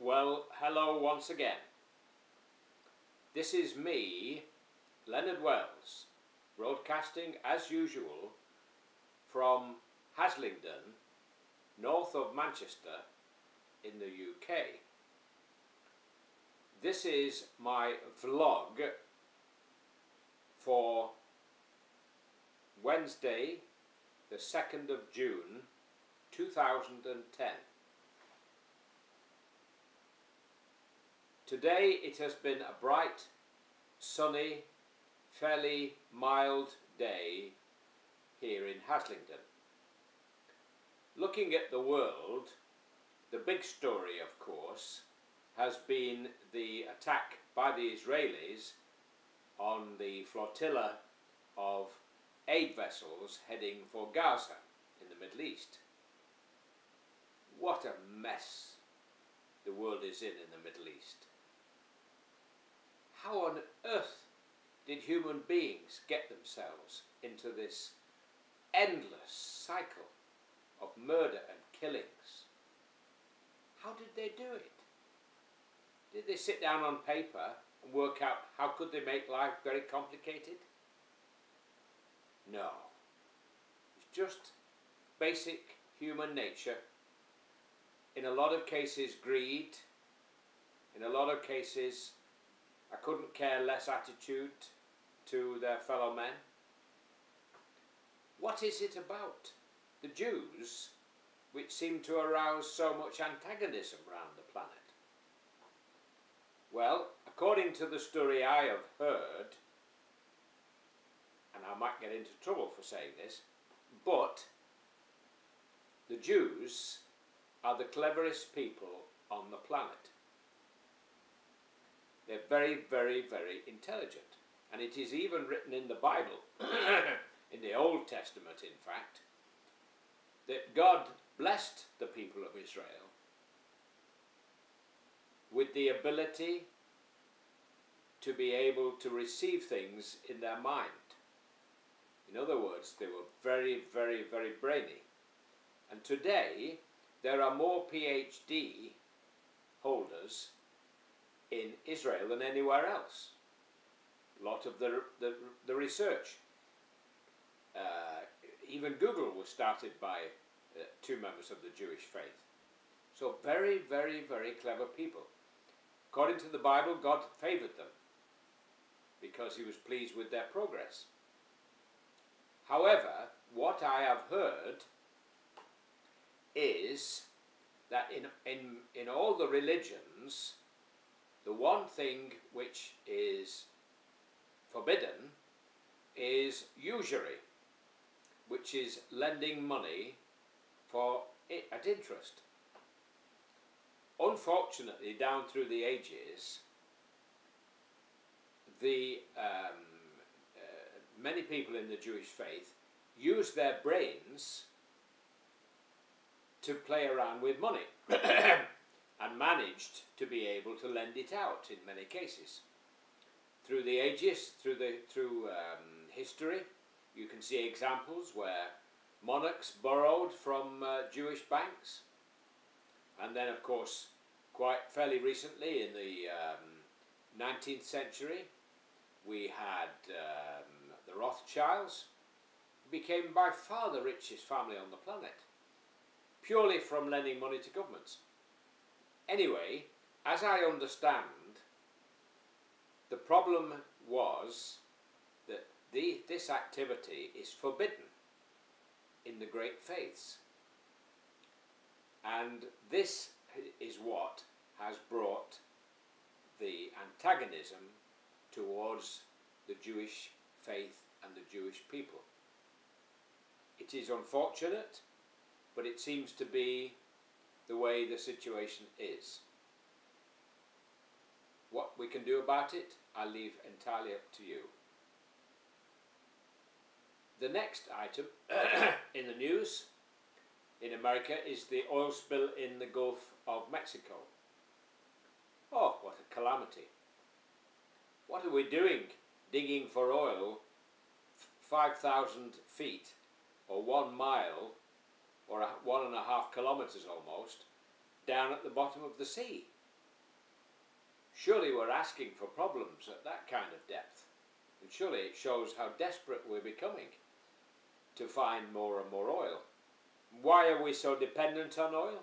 Well, hello once again. This is me, Leonard Wells, broadcasting as usual from Haslingden, north of Manchester in the UK. This is my vlog for Wednesday, the 2nd of June 2010. Today it has been a bright, sunny, fairly mild day here in Haslingden. Looking at the world, the big story, of course, has been the attack by the Israelis on the flotilla of aid vessels heading for Gaza in the Middle East. What a mess the world is in the Middle East. How on earth did human beings get themselves into this endless cycle of murder and killings? How did they do it? Did they sit down on paper and work out how could they make life very complicated? No. It's just basic human nature. In a lot of cases, greed. In a lot of cases, I couldn't care less attitude to their fellow men. What is it about the Jews which seem to arouse so much antagonism around the planet? Well, according to the story I have heard, and I might get into trouble for saying this, but the Jews are the cleverest people on the planet. They're very, very, very intelligent. And it is even written in the Bible, in the Old Testament in fact, that God blessed the people of Israel with the ability to be able to receive things in their mind. In other words, they were very, very, very brainy. And today, there are more PhD holders in Israel than anywhere else. A lot of the research. Even Google was started by two members of the Jewish faith. So very, very, very clever people. According to the Bible, God favored them because he was pleased with their progress. However, what I have heard is that in all the religions, the one thing which is forbidden is usury, which is lending money at interest. Unfortunately, down through the ages, many people in the Jewish faith use their brains to play around with money and managed to be able to lend it out in many cases. Through the ages, through history, you can see examples where monarchs borrowed from Jewish banks. And then, of course, quite fairly recently in the 19th century, we had the Rothschilds, who became by far the richest family on the planet, purely from lending money to governments. Anyway, as I understand, the problem was that this activity is forbidden in the great faiths. And this is what has brought the antagonism towards the Jewish faith and the Jewish people. It is unfortunate, but it seems to be the way the situation is. What we can do about it, I leave entirely up to you. The next item in the news in America is the oil spill in the Gulf of Mexico. Oh, what a calamity. What are we doing digging for oil 5,000 feet or 1 mile or 1.5 kilometers almost down at the bottom of the sea? surely we're asking for problems at that kind of depth. And surely it shows how desperate we're becoming to find more and more oil. Why are we so dependent on oil?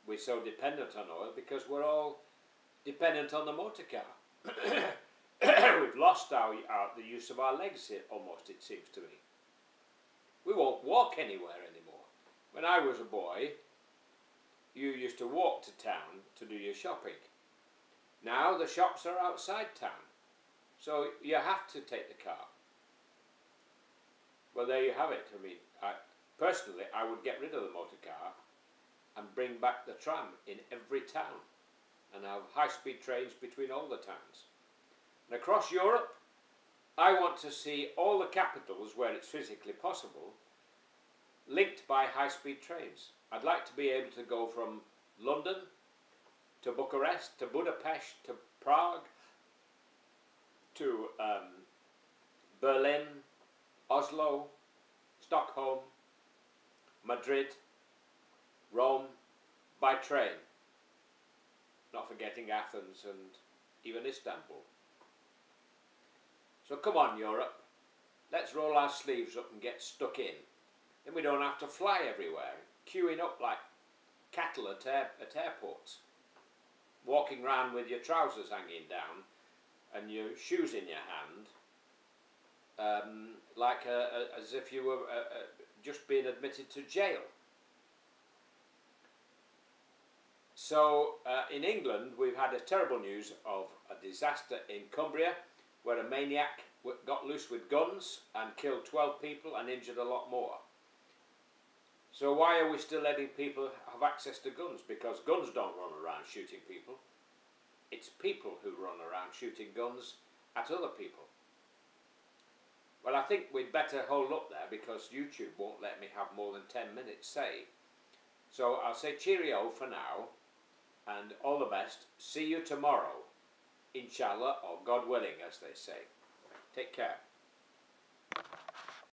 We're so dependent on oil because we're all dependent on the motor car. We've lost the use of our legs here, almost, it seems to me. We won't walk anywhere anymore. When I was a boy, you used to walk to town to do your shopping. Now the shops are outside town, so you have to take the car. Well, there you have it. I mean, personally, I would get rid of the motor car and bring back the tram in every town and have high-speed trains between all the towns. And across Europe, I want to see all the capitals where it's physically possible linked by high-speed trains. I'd like to be able to go from London to Bucharest, to Budapest, to Prague, to Berlin, Oslo, Stockholm, Madrid, Rome, by train. Not forgetting Athens and even Istanbul. So come on, Europe, let's roll our sleeves up and get stuck in. Then we don't have to fly everywhere, queuing up like cattle at airports, walking round with your trousers hanging down and your shoes in your hand, as if you were just being admitted to jail. So in England, we've had a terrible news of a disaster in Cumbria, where a maniac got loose with guns and killed 12 people and injured a lot more. So why are we still letting people have access to guns? Because guns don't run around shooting people. It's people who run around shooting guns at other people. Well, I think we'd better hold up there because YouTube won't let me have more than 10 minutes say. So I'll say cheerio for now and all the best. See you tomorrow. Inshallah, or God willing, as they say. Take care.